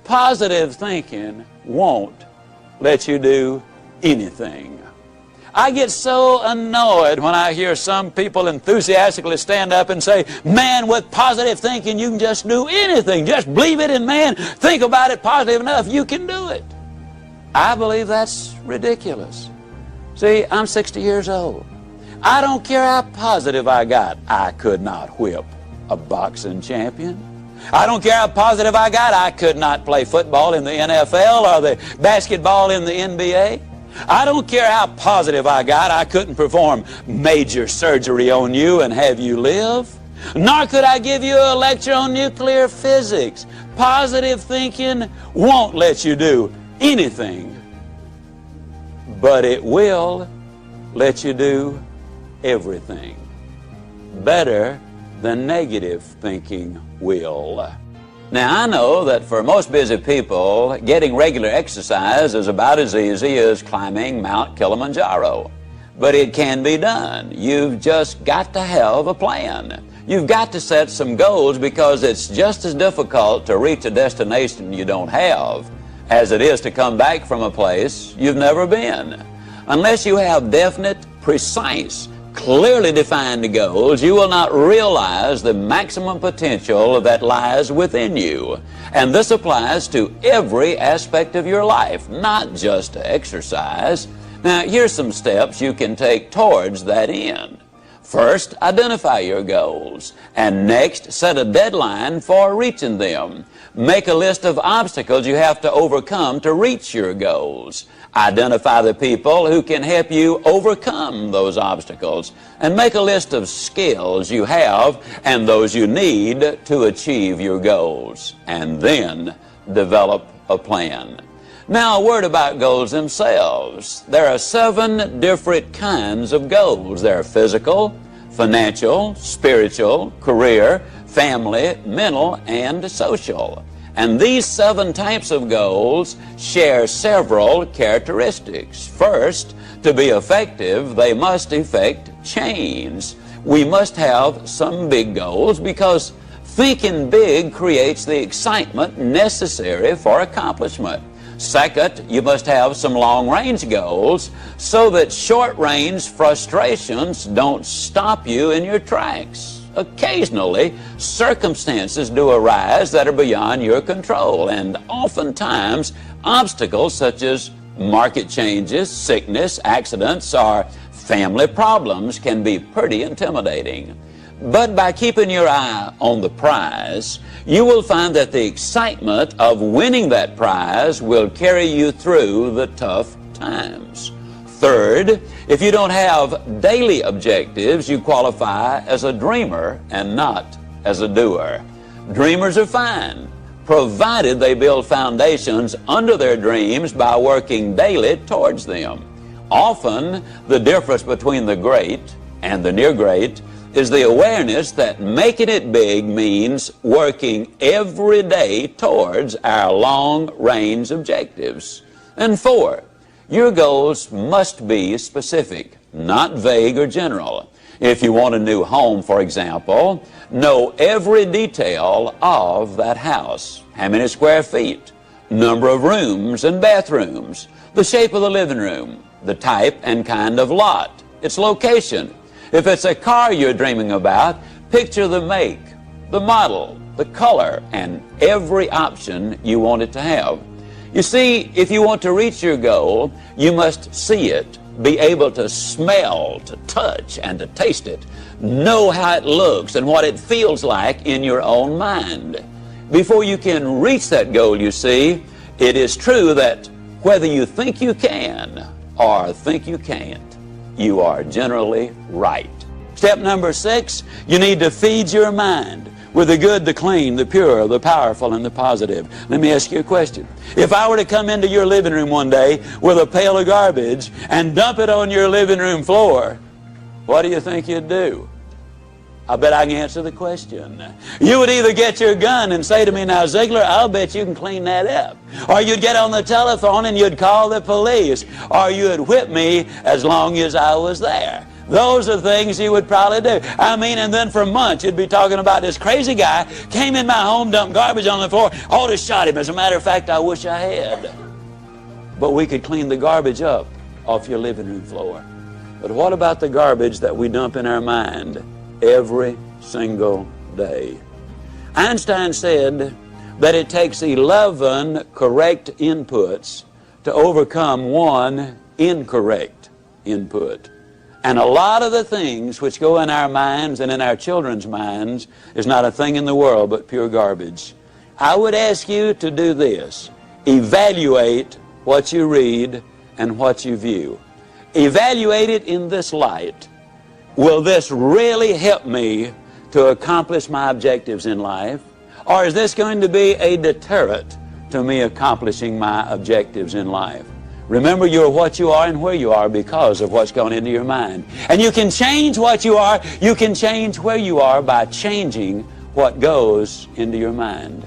positive thinking won't let you do anything. I get so annoyed when I hear some people enthusiastically stand up and say, man, with positive thinking you can just do anything. Just believe it, and man, think about it positive enough, you can do it. I believe that's ridiculous. See, I'm 60 years old. I don't care how positive I got. I could not whip a boxing champion. I don't care how positive I got. I could not play football in the NFL or the basketball in the NBA. I don't care how positive I got. I couldn't perform major surgery on you and have you live. Nor could I give you a lecture on nuclear physics. Positive thinking won't let you do anything, but it will let you do everything. Better than negative thinking will. Now, I know that for most busy people, getting regular exercise is about as easy as climbing Mount Kilimanjaro. But it can be done. You've just got to have a plan. You've got to set some goals, because it's just as difficult to reach a destination you don't have as it is to come back from a place you've never been. Unless you have definite, precise, clearly defined goals, you will not realize the maximum potential that lies within you. And this applies to every aspect of your life, not just to exercise. Now, here's some steps you can take towards that end. First, identify your goals, and next, set a deadline for reaching them. Make a list of obstacles you have to overcome to reach your goals. Identify the people who can help you overcome those obstacles, and make a list of skills you have and those you need to achieve your goals, and then develop a plan. Now, a word about goals themselves. There are 7 different kinds of goals. There are physical, financial, spiritual, career, family, mental, and social. And these 7 types of goals share several characteristics. First, to be effective, they must effect change. We must have some big goals, because thinking big creates the excitement necessary for accomplishment. Second, you must have some long-range goals so that short-range frustrations don't stop you in your tracks. Occasionally, circumstances do arise that are beyond your control, and oftentimes obstacles such as market changes, sickness, accidents, or family problems can be pretty intimidating. But by keeping your eye on the prize, you will find that the excitement of winning that prize will carry you through the tough times. Third, if you don't have daily objectives, you qualify as a dreamer and not as a doer. Dreamers are fine, provided they build foundations under their dreams by working daily towards them. Often, the difference between the great and the near great is the awareness that making it big means working every day towards our long-range objectives. And 4, your goals must be specific, not vague or general. If you want a new home, for example, know every detail of that house. How many square feet, number of rooms and bathrooms, the shape of the living room, the type and kind of lot, its location. If it's a car you're dreaming about, picture the make, the model, the color, and every option you want it to have. You see, if you want to reach your goal, you must see it, be able to smell, to touch, and to taste it. Know how it looks and what it feels like in your own mind. Before you can reach that goal, you see, it is true that whether you think you can or think you can't, you are generally right. Step number 6, you need to feed your mind with the good, the clean, the pure, the powerful, and the positive. Let me ask you a question. If I were to come into your living room one day with a pail of garbage and dump it on your living room floor, what do you think you'd do? I bet I can answer the question. You would either get your gun and say to me, now, Ziglar, I'll bet you can clean that up. Or you'd get on the telephone and you'd call the police. Or you'd whip me as long as I was there. Those are things you would probably do. I mean, and then for months you'd be talking about this crazy guy came in my home, dumped garbage on the floor, ought to shot him. As a matter of fact, I wish I had. But we could clean the garbage up off your living room floor. But what about the garbage that we dump in our mind every single day? Einstein said that it takes 11 correct inputs to overcome one incorrect input. And a lot of the things which go in our minds and in our children's minds is not a thing in the world but pure garbage. I would ask you to do this. Evaluate what you read and what you view. Evaluate it in this light. Will this really help me to accomplish my objectives in life? Or is this going to be a deterrent to me accomplishing my objectives in life? Remember, you're what you are and where you are because of what's gone into your mind. And you can change what you are, you can change where you are by changing what goes into your mind.